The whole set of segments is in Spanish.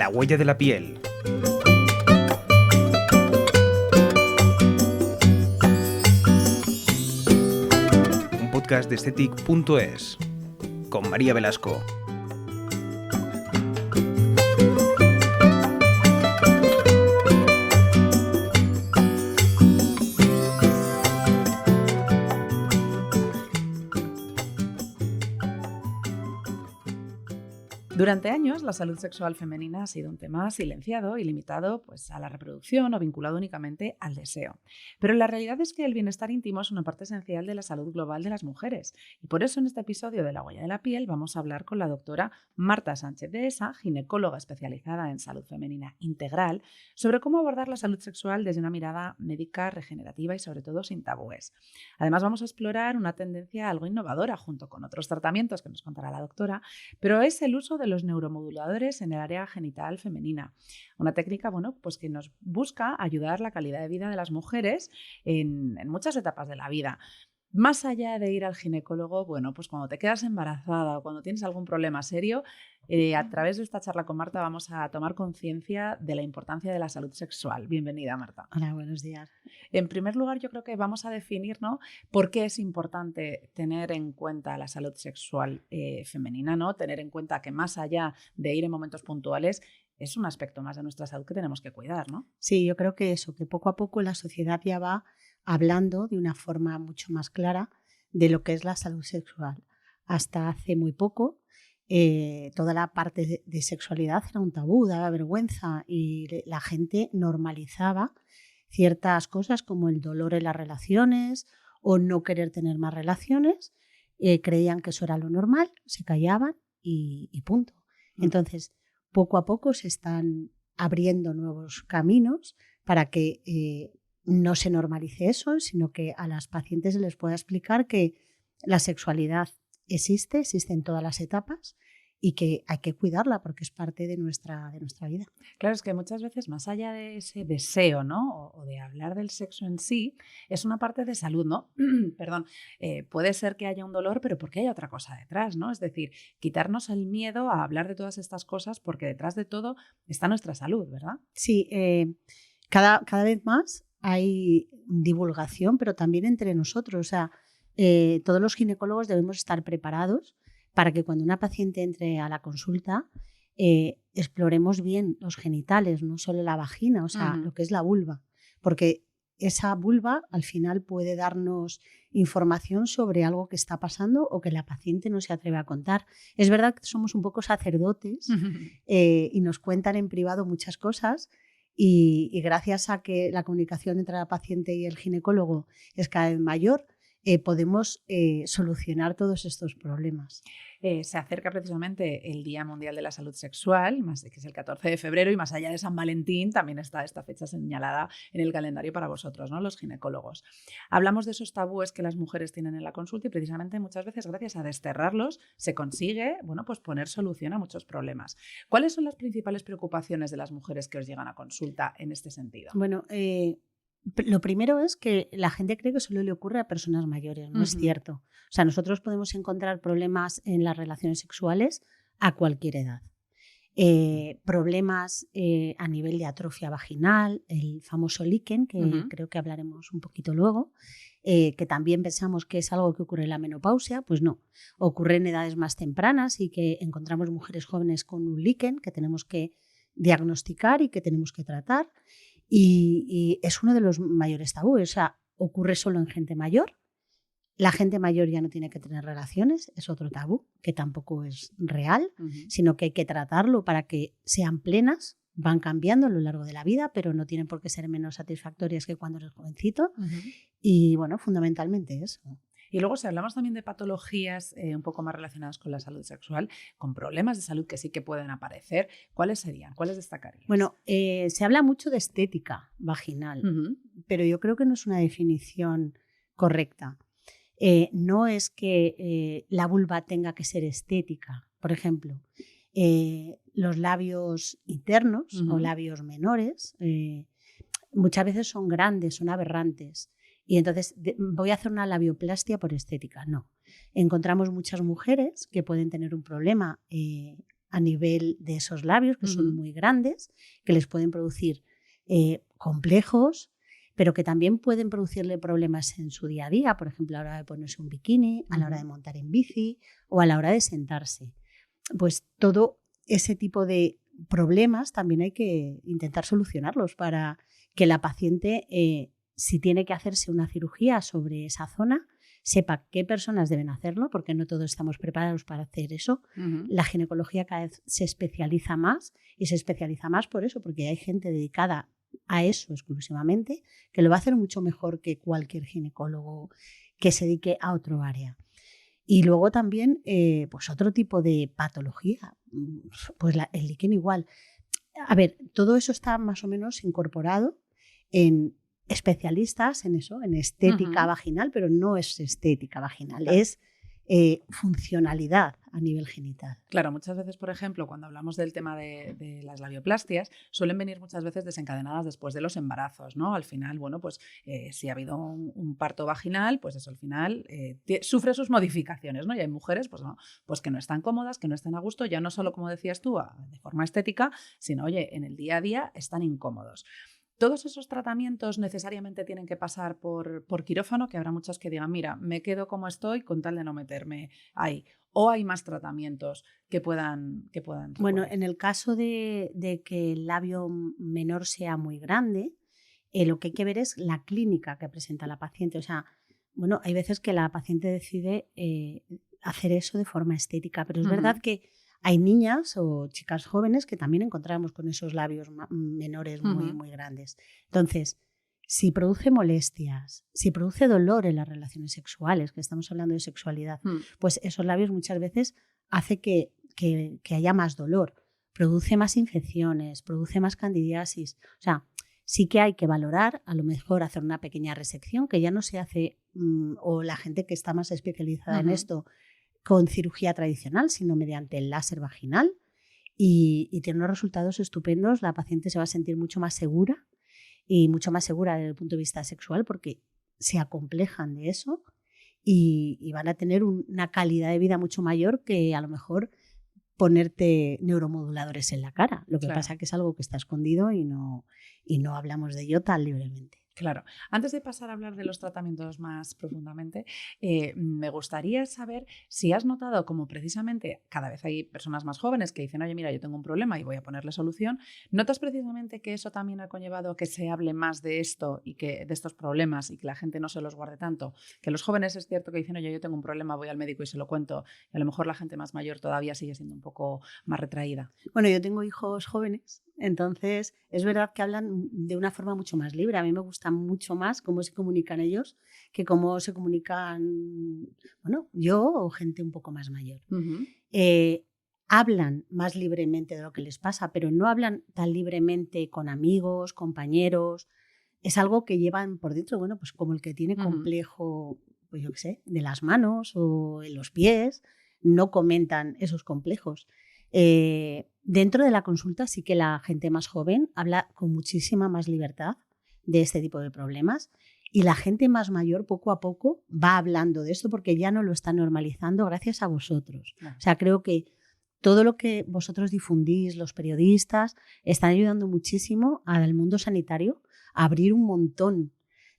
La huella de la piel. Un podcast de Aesthetic.es con María Velasco. Durante años, la salud sexual femenina ha sido un tema silenciado y limitado a la reproducción o vinculado únicamente al deseo. Pero la realidad es que el bienestar íntimo es una parte esencial de la salud global de las mujeres. Y por eso en este episodio de La huella de la piel vamos a hablar con la doctora Marta Sánchez Dehesa, ginecóloga especializada en salud femenina integral, sobre cómo abordar la salud sexual desde una mirada médica, regenerativa y sobre todo sin tabúes. Además vamos a explorar una tendencia algo innovadora junto con otros tratamientos que nos contará la doctora, pero es el uso de los neuromoduladores en el área genital femenina. Una técnica que nos busca ayudar la calidad de vida de las mujeres en muchas etapas de la vida. Más allá de ir al ginecólogo, cuando te quedas embarazada o cuando tienes algún problema serio, a través de esta charla con Marta vamos a tomar conciencia de la importancia de la salud sexual. Bienvenida, Marta. Hola, buenos días. En primer lugar, yo creo que vamos a definir, ¿no?, por qué es importante tener en cuenta la salud sexual femenina, ¿no? Tener en cuenta que más allá de ir en momentos puntuales, es un aspecto más de nuestra salud que tenemos que cuidar, ¿no? Sí, yo creo que eso, que poco a poco la sociedad ya va hablando de una forma mucho más clara de lo que es la salud sexual. Hasta hace muy poco, toda la parte de sexualidad era un tabú, daba vergüenza y la gente normalizaba ciertas cosas como el dolor en las relaciones o no querer tener más relaciones. Creían que eso era lo normal, se callaban y punto. Entonces, poco a poco se están abriendo nuevos caminos para que no se normalice eso, sino que a las pacientes se les pueda explicar que la sexualidad existe en todas las etapas y que hay que cuidarla porque es parte de nuestra vida. Claro, es que muchas veces, más allá de ese deseo, ¿no?, o de hablar del sexo en sí, es una parte de salud, ¿no? Perdón, puede ser que haya un dolor, pero porque hay otra cosa detrás, ¿no? Es decir, quitarnos el miedo a hablar de todas estas cosas porque detrás de todo está nuestra salud, ¿verdad? Sí, cada vez más hay divulgación, pero también entre nosotros. O sea, todos los ginecólogos debemos estar preparados para que cuando una paciente entre a la consulta exploremos bien los genitales, no solo la vagina, o sea, lo que es la vulva, porque esa vulva al final puede darnos información sobre algo que está pasando o que la paciente no se atreve a contar. Es verdad que somos un poco sacerdotes y nos cuentan en privado muchas cosas y gracias a que la comunicación entre la paciente y el ginecólogo es cada vez mayor, podemos solucionar todos estos problemas. Se acerca precisamente el Día Mundial de la Salud Sexual, que es el 14 de febrero, y más allá de San Valentín también está esta fecha señalada en el calendario para vosotros, ¿no?, los ginecólogos. Hablamos de esos tabúes que las mujeres tienen en la consulta y precisamente muchas veces gracias a desterrarlos se consigue poner solución a muchos problemas. ¿Cuáles son las principales preocupaciones de las mujeres que os llegan a consulta en este sentido? Bueno, lo primero es que la gente cree que solo le ocurre a personas mayores, no es cierto. O sea, nosotros podemos encontrar problemas en las relaciones sexuales a cualquier edad. Problemas a nivel de atrofia vaginal, el famoso líquen, que creo que hablaremos un poquito luego, que también pensamos que es algo que ocurre en la menopausia, pues no. Ocurre en edades más tempranas y que encontramos mujeres jóvenes con un líquen que tenemos que diagnosticar y que tenemos que tratar. Y es uno de los mayores tabúes, o sea, ocurre solo en gente mayor. La gente mayor ya no tiene que tener relaciones, es otro tabú que tampoco es real, sino que hay que tratarlo para que sean plenas, van cambiando a lo largo de la vida, pero no tienen por qué ser menos satisfactorias que cuando eres jovencito. Y bueno, fundamentalmente eso. Y luego, si hablamos también de patologías un poco más relacionadas con la salud sexual, con problemas de salud que sí que pueden aparecer, ¿cuáles serían? ¿Cuáles destacarías? Bueno, se habla mucho de estética vaginal, pero yo creo que no es una definición correcta. No es que la vulva tenga que ser estética. Por ejemplo, los labios internos o labios menores muchas veces son grandes, son aberrantes. Y entonces voy a hacer una labioplastia por estética. No. Encontramos muchas mujeres que pueden tener un problema a nivel de esos labios, que son muy grandes, que les pueden producir complejos, pero que también pueden producirle problemas en su día a día, por ejemplo, a la hora de ponerse un bikini, a la hora de montar en bici o a la hora de sentarse. Pues todo ese tipo de problemas también hay que intentar solucionarlos para que la paciente, si tiene que hacerse una cirugía sobre esa zona, sepa qué personas deben hacerlo, porque no todos estamos preparados para hacer eso. La ginecología cada vez se especializa más, y se especializa más por eso, porque hay gente dedicada a eso exclusivamente, que lo va a hacer mucho mejor que cualquier ginecólogo que se dedique a otro área. Y luego también pues otro tipo de patología, pues el líquen igual. A ver, todo eso está más o menos incorporado en especialistas en eso, en estética vaginal, pero no es estética vaginal, claro. Es funcionalidad a nivel genital. Claro, muchas veces, por ejemplo, cuando hablamos del tema de las labioplastias, suelen venir muchas veces desencadenadas después de los embarazos, ¿no? Al final, bueno, pues si ha habido un parto vaginal, pues eso al final sufre sus modificaciones, ¿no? Y hay mujeres, pues, no, pues que no están cómodas, que no están a gusto, ya no solo, como decías tú, de forma estética, sino, oye, en el día a día están incómodos. ¿Todos esos tratamientos necesariamente tienen que pasar por quirófano? Que habrá muchos que digan, mira, me quedo como estoy con tal de no meterme ahí. ¿O hay más tratamientos que puedan Bueno, en el caso de que el labio menor sea muy grande, lo que hay que ver es la clínica que presenta la paciente. O sea, bueno, hay veces que la paciente decide hacer eso de forma estética, pero es verdad que hay niñas o chicas jóvenes que también encontramos con esos labios menores muy, muy grandes. Entonces, si produce molestias, si produce dolor en las relaciones sexuales, que estamos hablando de sexualidad, pues esos labios muchas veces hace que haya más dolor, produce más infecciones, produce más candidiasis. O sea, sí que hay que valorar, a lo mejor hacer una pequeña resección, que ya no se hace, o la gente que está más especializada en esto, con cirugía tradicional, sino mediante el láser vaginal, y tiene unos resultados estupendos. La paciente se va a sentir mucho más segura, y mucho más segura desde el punto de vista sexual, porque se acomplejan de eso y van a tener una calidad de vida mucho mayor que a lo mejor ponerte neuromoduladores en la cara. Lo que pasa que es algo que está escondido y no hablamos de ello tan libremente. Claro. Antes de pasar a hablar de los tratamientos más profundamente, me gustaría saber si has notado como precisamente cada vez hay personas más jóvenes que dicen, oye, mira, yo tengo un problema y voy a ponerle solución. ¿Notas precisamente que eso también ha conllevado a que se hable más de esto y que de estos problemas y que la gente no se los guarde tanto? Que los jóvenes es cierto que dicen, oye, yo tengo un problema, voy al médico y se lo cuento, y a lo mejor la gente más mayor todavía sigue siendo un poco más retraída. Bueno, yo tengo hijos jóvenes, entonces es verdad que hablan de una forma mucho más libre. A mí me gusta mucho más cómo se comunican ellos que cómo se comunican, bueno, yo o gente un poco más mayor. Hablan más libremente de lo que les pasa, pero no hablan tan libremente con amigos, compañeros. Es algo que llevan por dentro, bueno, pues como el que tiene complejo, pues yo qué sé, de las manos o en los pies, no comentan esos complejos. Dentro de la consulta sí que la gente más joven habla con muchísima más libertad de este tipo de problemas, y la gente más mayor poco a poco va hablando de esto porque ya no lo está normalizando gracias a vosotros. O sea, creo que todo lo que vosotros difundís, los periodistas, están ayudando muchísimo al mundo sanitario a abrir un montón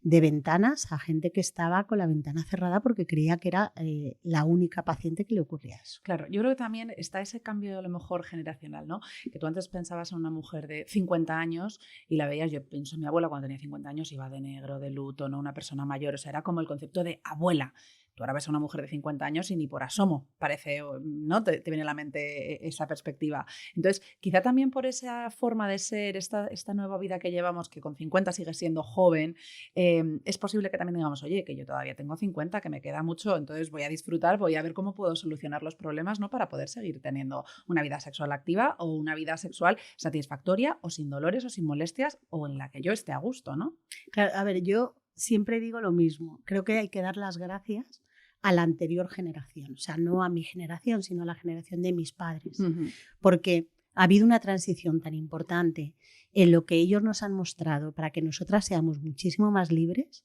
de ventanas a gente que estaba con la ventana cerrada porque creía que era la única paciente que le ocurría eso. Claro, yo creo que también está ese cambio a lo mejor generacional, ¿no? Que tú antes pensabas en una mujer de 50 años y la veías, yo pienso en mi abuela cuando tenía 50 años, iba de negro, de luto, ¿no? Una persona mayor, o sea, era como el concepto de abuela. Tú ahora ves a una mujer de 50 años y ni por asomo parece, ¿no? Te viene a la mente esa perspectiva. Entonces, quizá también por esa forma de ser, esta nueva vida que llevamos, que con 50 sigue siendo joven, es posible que también digamos, oye, que yo todavía tengo 50, que me queda mucho, entonces voy a disfrutar, voy a ver cómo puedo solucionar los problemas, ¿no? Para poder seguir teniendo una vida sexual activa o una vida sexual satisfactoria o sin dolores o sin molestias o en la que yo esté a gusto, ¿no? Claro, a ver, yo siempre digo lo mismo. Creo que hay que dar las gracias a la anterior generación, o sea, no a mi generación, sino a la generación de mis padres, porque ha habido una transición tan importante en lo que ellos nos han mostrado para que nosotras seamos muchísimo más libres,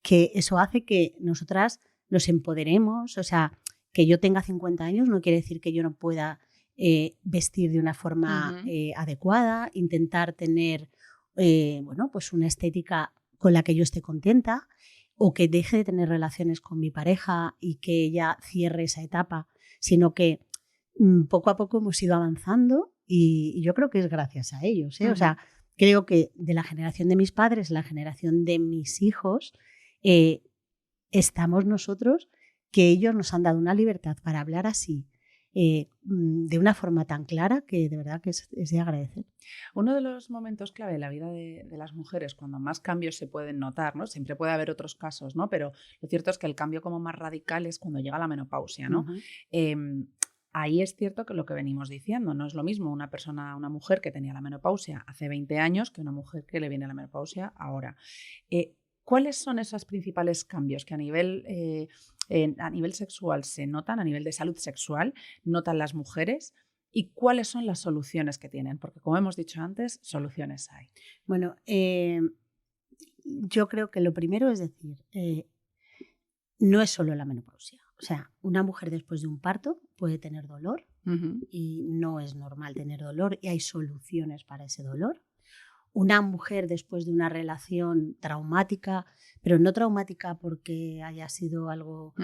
que eso hace que nosotras nos empoderemos. O sea, que yo tenga 50 años no quiere decir que yo no pueda vestir de una forma adecuada, intentar tener pues una estética con la que yo esté contenta, o que deje de tener relaciones con mi pareja y que ella cierre esa etapa, sino que poco a poco hemos ido avanzando y yo creo que es gracias a ellos. O sea, creo que de la generación de mis padres, la generación de mis hijos, estamos nosotros, que ellos nos han dado una libertad para hablar así, de una forma tan clara, que de verdad que es de agradecer. Uno de los momentos clave de la vida de las mujeres, cuando más cambios se pueden notar, ¿no? Siempre puede haber otros casos, ¿no? Pero lo cierto es que el cambio como más radical es cuando llega la menopausia, ¿no? Ahí es cierto que lo que venimos diciendo, no es lo mismo una mujer que tenía la menopausia hace 20 años que una mujer que le viene la menopausia ahora. ¿Cuáles son esos principales cambios que a nivel sexual se notan, a nivel de salud sexual, notan las mujeres? ¿Y cuáles son las soluciones que tienen? Porque, como hemos dicho antes, soluciones hay. Bueno, yo creo que lo primero es decir, no es solo la menopausia. O sea, una mujer después de un parto puede tener dolor y no es normal tener dolor y hay soluciones para ese dolor. Una mujer después de una relación traumática, pero no traumática porque haya sido algo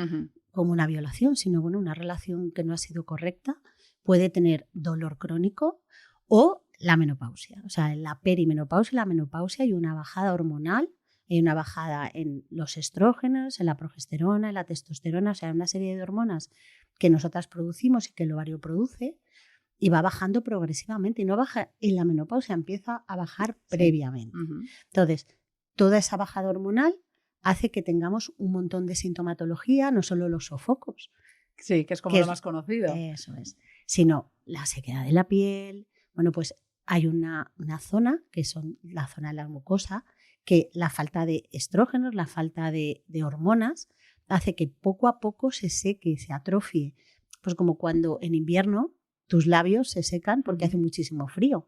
como una violación, sino una relación que no ha sido correcta, puede tener dolor crónico o la menopausia. O sea, en la perimenopausia y la menopausia hay una bajada hormonal, hay una bajada en los estrógenos, en la progesterona, en la testosterona, o sea, una serie de hormonas que nosotras producimos y que el ovario produce, y va bajando progresivamente y no baja en la menopausia, empieza a bajar previamente. Entonces, toda esa bajada hormonal hace que tengamos un montón de sintomatología, no solo los sofocos. Sí, que es como lo más conocido. Eso es. Sino la sequedad de la piel. Bueno, pues hay una zona, que son la zona de la mucosa, que la falta de estrógenos, la falta de hormonas, hace que poco a poco se seque, se atrofie. Pues como cuando en invierno tus labios se secan porque hace muchísimo frío.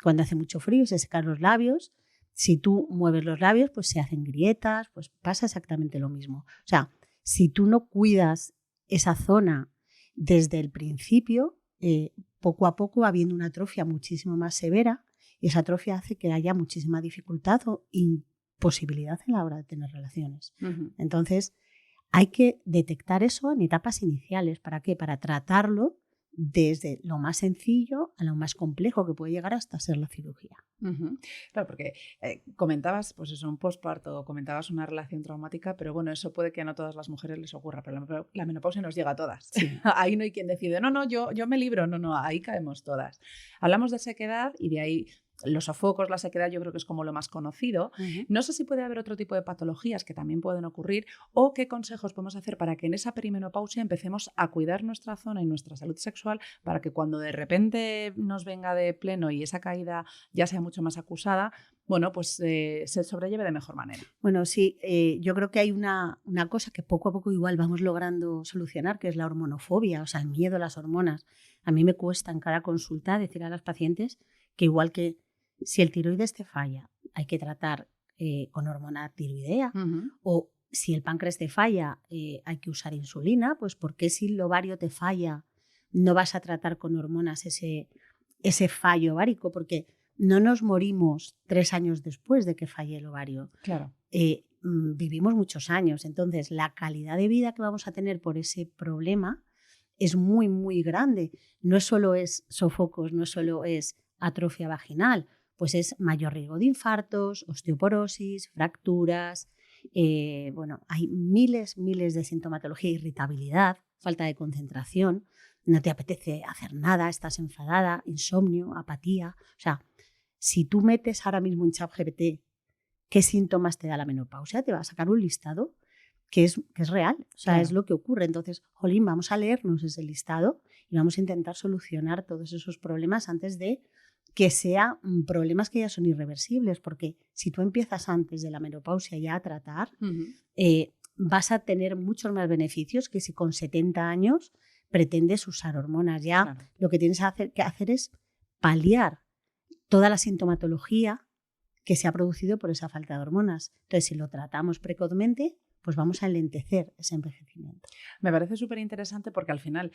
Cuando hace mucho frío se secan los labios. Si tú mueves los labios, pues se hacen grietas, pues pasa exactamente lo mismo. O sea, si tú no cuidas esa zona desde el principio, poco a poco va habiendo una atrofia muchísimo más severa y esa atrofia hace que haya muchísima dificultad o imposibilidad en la hora de tener relaciones. Entonces, hay que detectar eso en etapas iniciales. ¿Para qué? Para tratarlo desde lo más sencillo a lo más complejo, que puede llegar hasta ser la cirugía. Claro, porque comentabas, pues eso, un posparto, comentabas una relación traumática, pero bueno, eso puede que no a todas las mujeres les ocurra, pero la menopausia nos llega a todas. Sí. Ahí no hay quien decide, no, yo me libro, no, ahí caemos todas. Hablamos de sequedad y de ahí los sofocos, la sequedad, yo creo que es como lo más conocido. No sé si puede haber otro tipo de patologías que también pueden ocurrir o qué consejos podemos hacer para que en esa perimenopausia empecemos a cuidar nuestra zona y nuestra salud sexual para que cuando de repente nos venga de pleno y esa caída ya sea mucho más acusada, bueno, pues se sobrelleve de mejor manera. Bueno, sí, yo creo que hay una cosa que poco a poco igual vamos logrando solucionar, que es la hormonofobia, o sea, el miedo a las hormonas. A mí me cuesta en cada consulta decir a las pacientes que igual que si el tiroides te falla, hay que tratar con hormona tiroidea, o si el páncreas te falla, hay que usar insulina, pues ¿por qué si el ovario te falla no vas a tratar con hormonas ese fallo ovárico? Porque no nos morimos 3 años después de que falle el ovario. Claro. Vivimos muchos años, entonces la calidad de vida que vamos a tener por ese problema es muy, muy grande. No solo es sofocos, no solo es atrofia vaginal, pues es mayor riesgo de infartos, osteoporosis, fracturas. Bueno, hay miles de sintomatología, irritabilidad, falta de concentración, no te apetece hacer nada, estás enfadada, insomnio, apatía. O sea, si tú metes ahora mismo en ChatGPT qué síntomas te da la menopausia, te va a sacar un listado que es real, o sea, claro, es lo que ocurre. Entonces, jolín, vamos a leernos ese listado y vamos a intentar solucionar todos esos problemas antes de que sean problemas que ya son irreversibles, porque si tú empiezas antes de la menopausia ya a tratar, vas a tener muchos más beneficios que si con 70 años pretendes usar hormonas. Ya claro, lo que tienes que hacer es paliar toda la sintomatología que se ha producido por esa falta de hormonas. Entonces, si lo tratamos precozmente, pues vamos a enlentecer ese envejecimiento. Me parece súper interesante porque al final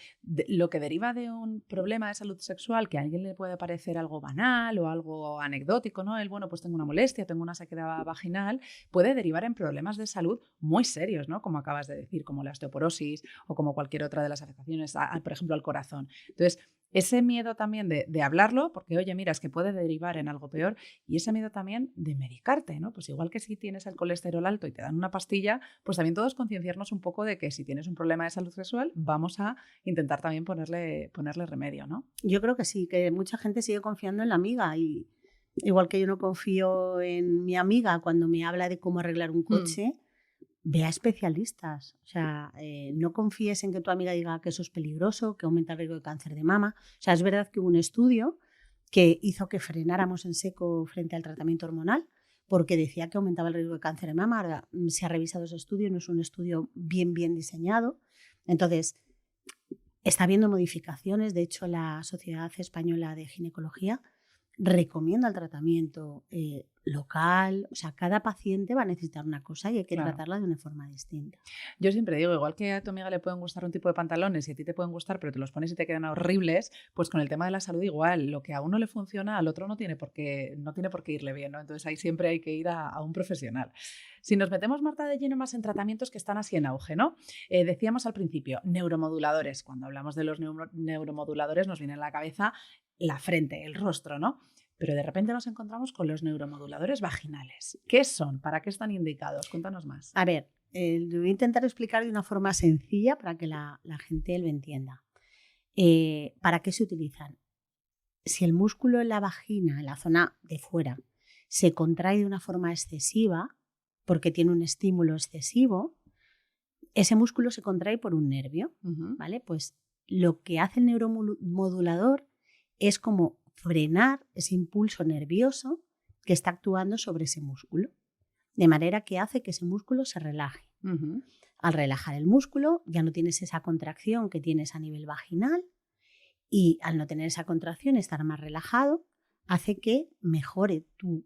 lo que deriva de un problema de salud sexual que a alguien le puede parecer algo banal o algo anecdótico, ¿no? Bueno, pues tengo una molestia, tengo una sequedad vaginal, puede derivar en problemas de salud muy serios, ¿no? Como acabas de decir, como la osteoporosis o como cualquier otra de las afectaciones, por ejemplo, al corazón. Entonces, ese miedo también de hablarlo, porque oye, mira, es que puede derivar en algo peor, y ese miedo también de medicarte, ¿no? Pues igual que si tienes el colesterol alto y te dan una pastilla, pues también todos concienciarnos un poco de que si tienes un problema de salud sexual, vamos a intentar también ponerle remedio, ¿no? Yo creo que sí, que mucha gente sigue confiando en la amiga y igual que yo no confío en mi amiga cuando me habla de cómo arreglar un coche, ve a especialistas. O sea, no confíes en que tu amiga diga que eso es peligroso, que aumenta el riesgo de cáncer de mama. O sea, es verdad que hubo un estudio que hizo que frenáramos en seco frente al tratamiento hormonal porque decía que aumentaba el riesgo de cáncer de mama. Ahora se ha revisado ese estudio, no es un estudio bien diseñado. Entonces, está habiendo modificaciones. De hecho, la Sociedad Española de Ginecología recomienda el tratamiento local. O sea, cada paciente va a necesitar una cosa y hay que tratarla de una forma distinta. Yo siempre digo, igual que a tu amiga le pueden gustar un tipo de pantalones y a ti te pueden gustar, pero te los pones y te quedan horribles, pues con el tema de la salud igual, lo que a uno le funciona, al otro no tiene por qué irle bien, ¿no? Entonces ahí siempre hay que ir a un profesional. Si nos metemos, Marta, de lleno más en tratamientos que están así en auge, ¿no? Decíamos al principio, neuromoduladores. Cuando hablamos de los neuromoduladores nos viene a la cabeza la frente, el rostro, ¿no? Pero de repente nos encontramos con los neuromoduladores vaginales. ¿Qué son? ¿Para qué están indicados? Cuéntanos más. A ver, lo voy a intentar explicar de una forma sencilla para que la gente lo entienda. ¿Para qué se utilizan? Si el músculo en la vagina, en la zona de fuera, se contrae de una forma excesiva porque tiene un estímulo excesivo, ese músculo se contrae por un nervio, ¿vale? Pues lo que hace el neuromodulador es como frenar ese impulso nervioso que está actuando sobre ese músculo, de manera que hace que ese músculo se relaje. Al relajar el músculo ya no tienes esa contracción que tienes a nivel vaginal y al no tener esa contracción, estar más relajado, hace que mejore tu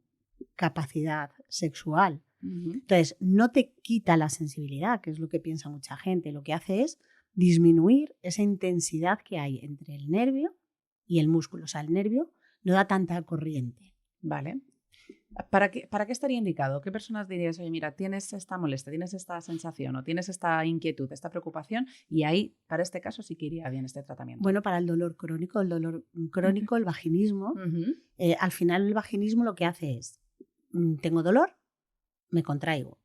capacidad sexual. Entonces, no te quita la sensibilidad, que es lo que piensa mucha gente, lo que hace es disminuir esa intensidad que hay entre el nervio y el músculo. O sea, el nervio no da tanta corriente. Vale. ¿Para qué estaría indicado? ¿Qué personas dirías, oye, mira, tienes esta molestia, tienes esta sensación o tienes esta inquietud, esta preocupación? Y ahí, para este caso, sí que iría bien este tratamiento. Bueno, para el dolor crónico, el vaginismo, al final el vaginismo lo que hace es, tengo dolor, me contraigo.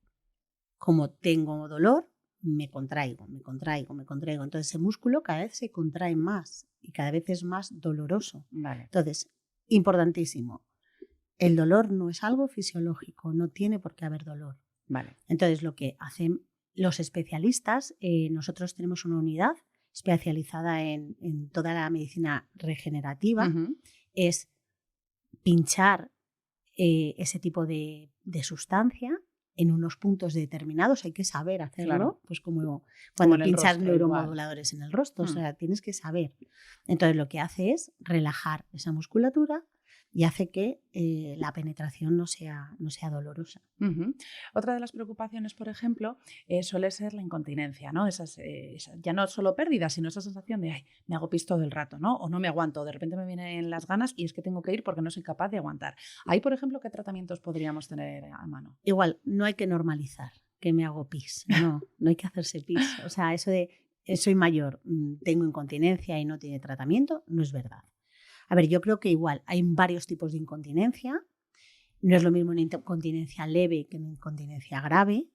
Como tengo dolor, me contraigo. Entonces ese músculo cada vez se contrae más y cada vez es más doloroso. Vale. Entonces, importantísimo, el dolor no es algo fisiológico, no tiene por qué haber dolor. Vale. Entonces, lo que hacen los especialistas, nosotros tenemos una unidad especializada en toda la medicina regenerativa, es pinchar ese tipo de sustancia en unos puntos determinados. Hay que saber hacerlo, pues como cuando pinchas neuromoduladores en el rostro, o sea, tienes que saber. Entonces lo que hace es relajar esa musculatura y hace que la penetración no sea dolorosa. Otra de las preocupaciones, por ejemplo, suele ser la incontinencia, ¿no? Ya no solo pérdida, sino esa sensación de, ay, me hago pis todo el rato, ¿no? O no me aguanto, de repente me vienen las ganas y es que tengo que ir porque no soy capaz de aguantar. Ahí, por ejemplo, ¿qué tratamientos podríamos tener a mano? Igual, no hay que normalizar que me hago pis, no hay que hacerse pis. O sea, eso de soy mayor, tengo incontinencia y no tiene tratamiento, no es verdad. A ver, yo creo que igual hay varios tipos de incontinencia. No es lo mismo una incontinencia leve que una incontinencia grave,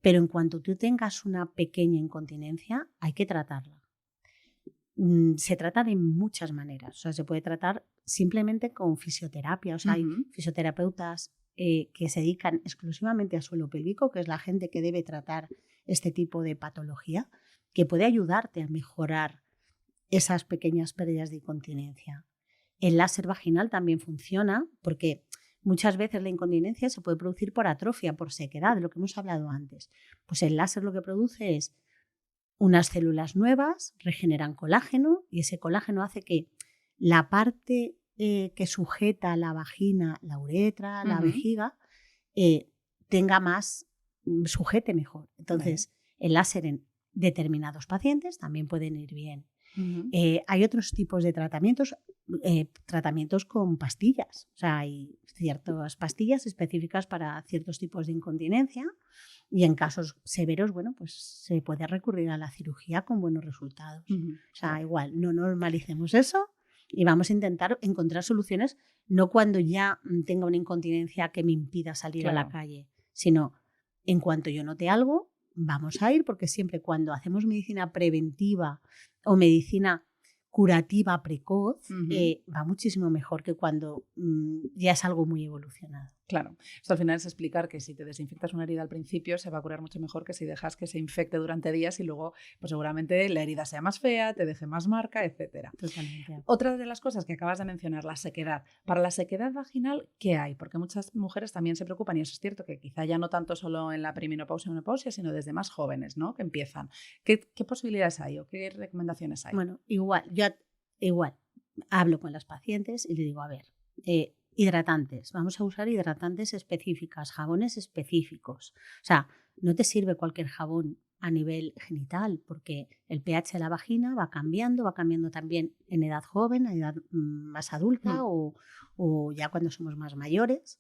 pero en cuanto tú tengas una pequeña incontinencia, hay que tratarla. Se trata de muchas maneras. O sea, se puede tratar simplemente con fisioterapia. O sea, hay fisioterapeutas que se dedican exclusivamente a suelo pélvico, que es la gente que debe tratar este tipo de patología, que puede ayudarte a mejorar esas pequeñas pérdidas de incontinencia. El láser vaginal también funciona porque muchas veces la incontinencia se puede producir por atrofia, por sequedad, de lo que hemos hablado antes. Pues el láser lo que produce es unas células nuevas, regeneran colágeno y ese colágeno hace que la parte que sujeta la vagina, la uretra, la vejiga, tenga más sujete mejor. Entonces, el láser en determinados pacientes también pueden ir bien. Hay otros tipos de tratamientos, tratamientos con pastillas. O sea, hay ciertas pastillas específicas para ciertos tipos de incontinencia y en casos severos, bueno, pues se puede recurrir a la cirugía con buenos resultados. O sea, igual, no normalicemos eso y vamos a intentar encontrar soluciones no cuando ya tenga una incontinencia que me impida salir a la calle, sino en cuanto yo note algo, vamos a ir, porque siempre cuando hacemos medicina preventiva o medicina curativa precoz, va muchísimo mejor que cuando ya es algo muy evolucionado. Claro, esto al final es explicar que si te desinfectas una herida al principio se va a curar mucho mejor que si dejas que se infecte durante días y luego pues seguramente la herida sea más fea, te deje más marca, etc. Totalmente. Otra de las cosas que acabas de mencionar, la sequedad. Para la sequedad vaginal, ¿qué hay? Porque muchas mujeres también se preocupan y eso es cierto que quizá ya no tanto solo en la perimenopausia o menopausia, sino desde más jóvenes, ¿no? Que empiezan. ¿Qué posibilidades hay o qué recomendaciones hay? Bueno, igual hablo con las pacientes y le digo, a ver, hidratantes, vamos a usar hidratantes específicas, jabones específicos. O sea, no te sirve cualquier jabón a nivel genital porque el pH de la vagina va cambiando también en edad joven, en edad más adulta o ya cuando somos más mayores.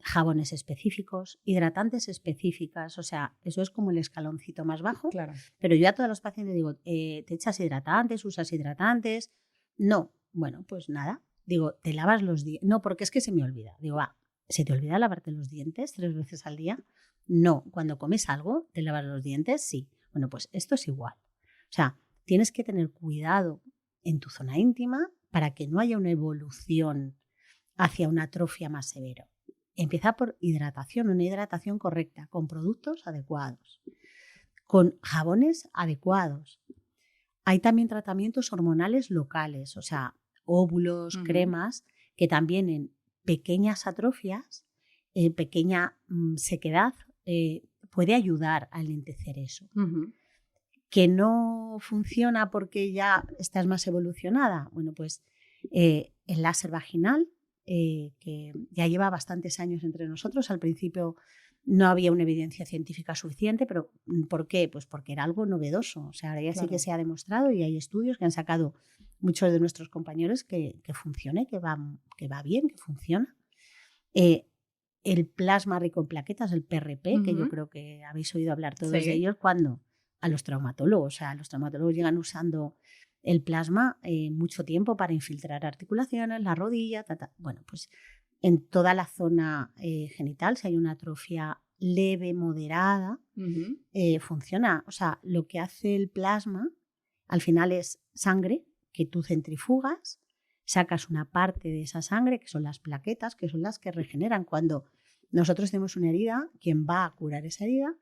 Jabones específicos, hidratantes específicas, o sea, eso es como el escaloncito más bajo. Claro. Pero yo a todas las pacientes digo, ¿te echas hidratantes? ¿Usas hidratantes? No, bueno, pues nada. Digo, ¿te lavas los dientes? No, porque es que se me olvida. Digo, ¿se te olvida lavarte los dientes 3 veces al día? No, cuando comes algo, ¿te lavas los dientes? Sí. Bueno, pues esto es igual. O sea, tienes que tener cuidado en tu zona íntima para que no haya una evolución hacia una atrofia más severa. Empieza por hidratación, una hidratación correcta, con productos adecuados, con jabones adecuados. Hay también tratamientos hormonales locales, o sea, óvulos, cremas, que también en pequeñas atrofias, pequeña sequedad, puede ayudar a lentecer eso. ¿Que no funciona porque ya estás más evolucionada? Bueno, pues el láser vaginal, que ya lleva bastantes años entre nosotros. Al principio no había una evidencia científica suficiente, pero ¿por qué? Pues porque era algo novedoso. O sea, ahora ya sí que se ha demostrado y hay estudios que han sacado muchos de nuestros compañeros que funcione, que va bien, que funciona. El plasma rico en plaquetas, el PRP, que yo creo que habéis oído hablar todos de ellos, ¿cuándo? A los traumatólogos. O sea, los traumatólogos llegan usando el plasma mucho tiempo para infiltrar articulaciones, la rodilla, Bueno, pues en toda la zona genital, si hay una atrofia leve, moderada, funciona. O sea, lo que hace el plasma al final es sangre que tú centrifugas, sacas una parte de esa sangre, que son las plaquetas, que son las que regeneran. Cuando nosotros tenemos una herida, quien va a curar esa herida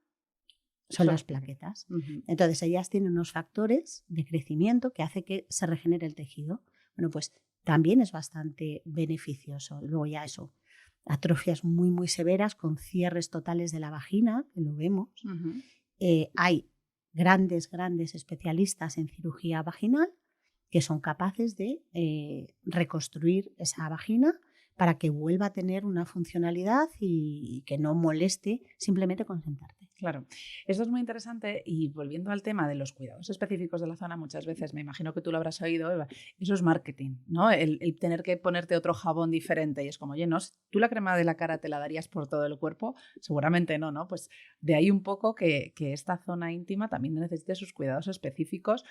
son las plaquetas. Entonces ellas tienen unos factores de crecimiento que hace que se regenere el tejido. Bueno, pues también es bastante beneficioso. Y luego ya eso, atrofias muy, muy severas con cierres totales de la vagina, que lo vemos. Hay grandes especialistas en cirugía vaginal que son capaces de reconstruir esa vagina para que vuelva a tener una funcionalidad y que no moleste simplemente con sentarte. Claro, esto es muy interesante y volviendo al tema de los cuidados específicos de la zona, muchas veces, me imagino que tú lo habrás oído, Eva, eso es marketing, ¿no? El tener que ponerte otro jabón diferente y es como, oye, ¿no? ¿Tú la crema de la cara te la darías por todo el cuerpo? Seguramente no, ¿no? Pues de ahí un poco que esta zona íntima también necesite sus cuidados específicos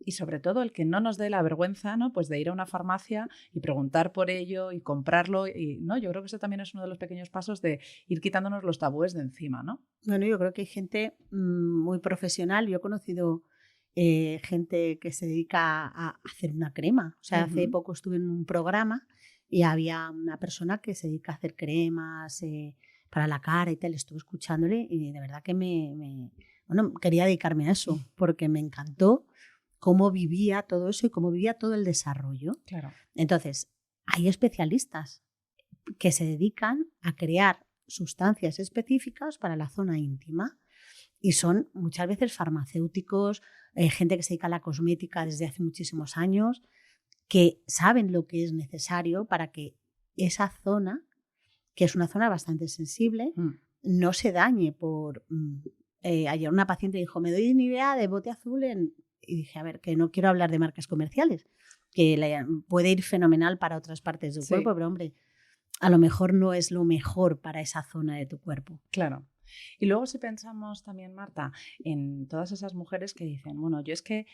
y sobre todo el que no nos dé la vergüenza, ¿no? Pues de ir a una farmacia y preguntar por ello y comprarlo y, ¿no? Yo creo que eso también es uno de los pequeños pasos de ir quitándonos los tabúes de encima, ¿no? Bueno, yo creo que hay gente muy profesional. Yo he conocido gente que se dedica a hacer una crema. O sea, hace poco estuve en un programa y había una persona que se dedica a hacer cremas para la cara y tal. Estuve escuchándole y de verdad que bueno, quería dedicarme a eso porque me encantó cómo vivía todo eso y cómo vivía todo el desarrollo. Claro. Entonces, hay especialistas que se dedican a crear sustancias específicas para la zona íntima y son muchas veces farmacéuticos, gente que se dedica a la cosmética desde hace muchísimos años, que saben lo que es necesario para que esa zona, que es una zona bastante sensible, no se dañe por... ayer una paciente dijo, me doy Nivea de bote azul y dije, a ver, que no quiero hablar de marcas comerciales, que puede ir fenomenal para otras partes del cuerpo, pero hombre, a lo mejor no es lo mejor para esa zona de tu cuerpo. Claro. Y luego si pensamos también, Marta, en todas esas mujeres que dicen, bueno, yo es que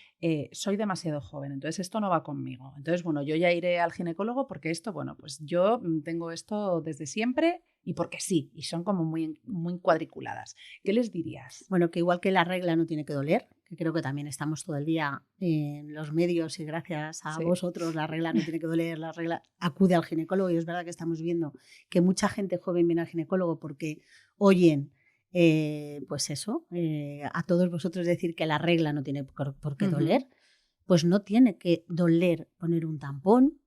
soy demasiado joven, entonces esto no va conmigo. Entonces, bueno, yo ya iré al ginecólogo porque esto, bueno, pues yo tengo esto desde siempre y porque sí, y son como muy, muy cuadriculadas. ¿Qué les dirías? Bueno, que igual que la regla no tiene que doler, que creo que también estamos todo el día en los medios y gracias a vosotros la regla no tiene que doler, la regla acude al ginecólogo y es verdad que estamos viendo que mucha gente joven viene al ginecólogo porque oyen pues eso, a todos vosotros decir que la regla no tiene por qué doler, pues no tiene que doler poner un tampón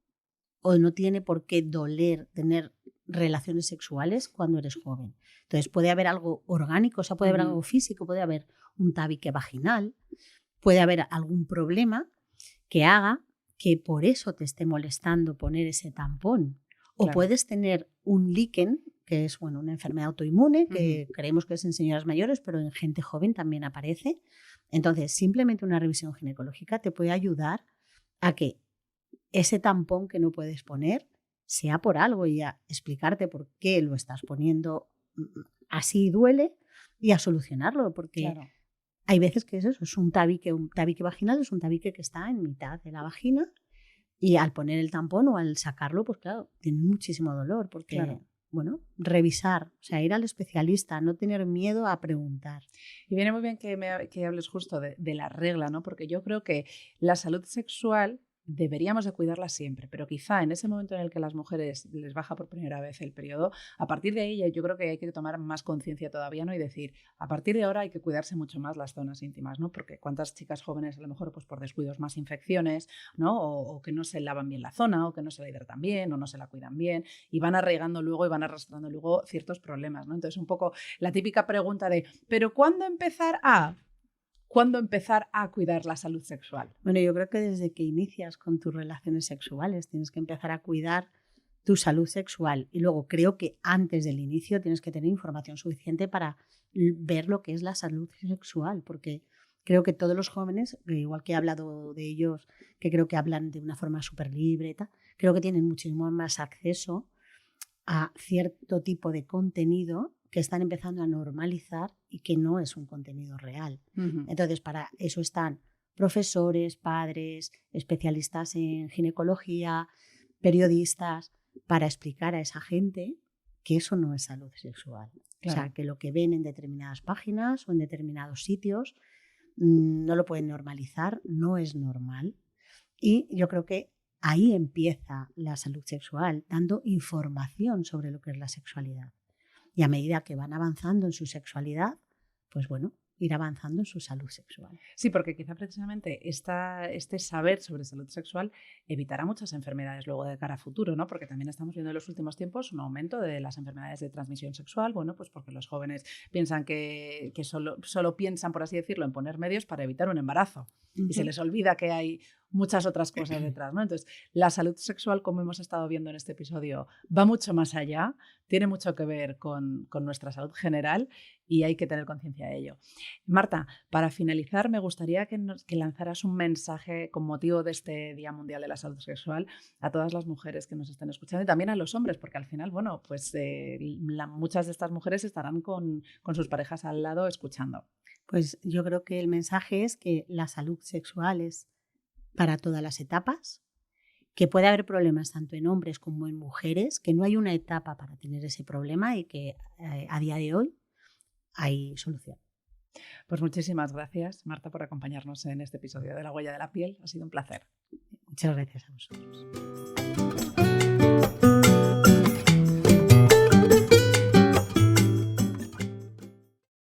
o no tiene por qué doler tener relaciones sexuales cuando eres joven. Entonces puede haber algo orgánico, o sea, puede haber algo físico, puede haber un tabique vaginal, puede haber algún problema que haga que por eso te esté molestando poner ese tampón. O puedes tener un líquen, que es una enfermedad autoinmune, que creemos que es en señoras mayores, pero en gente joven también aparece. Entonces, simplemente una revisión ginecológica te puede ayudar a que ese tampón que no puedes poner sea por algo y a explicarte por qué lo estás poniendo así duele y a solucionarlo, porque hay veces que es un tabique vaginal, es un tabique que está en mitad de la vagina y al poner el tampón o al sacarlo, pues claro, tiene muchísimo dolor porque... Bueno, revisar, o sea, ir al especialista, no tener miedo a preguntar. Y viene muy bien que hables justo de la regla, ¿no? Porque yo creo que la salud sexual deberíamos de cuidarla siempre, pero quizá en ese momento en el que a las mujeres les baja por primera vez el periodo, a partir de ahí yo creo que hay que tomar más conciencia todavía, ¿no? Y decir, a partir de ahora hay que cuidarse mucho más las zonas íntimas, ¿no? Porque cuántas chicas jóvenes a lo mejor pues por descuidos más infecciones, ¿no? O que no se lavan bien la zona, o que no se la hidratan bien, o no se la cuidan bien, y van arraigando luego y van arrastrando luego ciertos problemas, ¿no? Entonces un poco la típica pregunta de, ¿pero cuándo empezar a...? ¿Cuándo empezar a cuidar la salud sexual? Bueno, yo creo que desde que inicias con tus relaciones sexuales tienes que empezar a cuidar tu salud sexual y luego creo que antes del inicio tienes que tener información suficiente para ver lo que es la salud sexual, porque creo que todos los jóvenes, igual que he hablado de ellos, que creo que hablan de una forma súper libre, creo que tienen muchísimo más acceso a cierto tipo de contenido que están empezando a normalizar y que no es un contenido real. Entonces, para eso están profesores, padres, especialistas en ginecología, periodistas, para explicar a esa gente que eso no es salud sexual. O sea, que lo que ven en determinadas páginas o en determinados sitios no lo pueden normalizar, no es normal. Y yo creo que ahí empieza la salud sexual, dando información sobre lo que es la sexualidad. Y a medida que van avanzando en su sexualidad, pues bueno, ir avanzando en su salud sexual. Sí, porque quizá precisamente este saber sobre salud sexual evitará muchas enfermedades luego de cara a futuro, ¿no? Porque también estamos viendo en los últimos tiempos un aumento de las enfermedades de transmisión sexual, bueno, pues porque los jóvenes piensan que solo piensan, por así decirlo, en poner medios para evitar un embarazo. Y se les olvida que hay muchas otras cosas detrás, ¿no? Entonces, la salud sexual, como hemos estado viendo en este episodio, va mucho más allá, tiene mucho que ver con nuestra salud general y hay que tener conciencia de ello. Marta, para finalizar, me gustaría que lanzaras un mensaje con motivo de este Día Mundial de la Salud Sexual a todas las mujeres que nos están escuchando y también a los hombres, porque al final, bueno, pues muchas de estas mujeres estarán con sus parejas al lado escuchando. Pues yo creo que el mensaje es que la salud sexual es para todas las etapas, que puede haber problemas tanto en hombres como en mujeres, que no hay una etapa para tener ese problema y que a día de hoy hay solución. Pues muchísimas gracias, Marta, por acompañarnos en este episodio de La Huella de la Piel. Ha sido un placer. Muchas gracias a vosotros.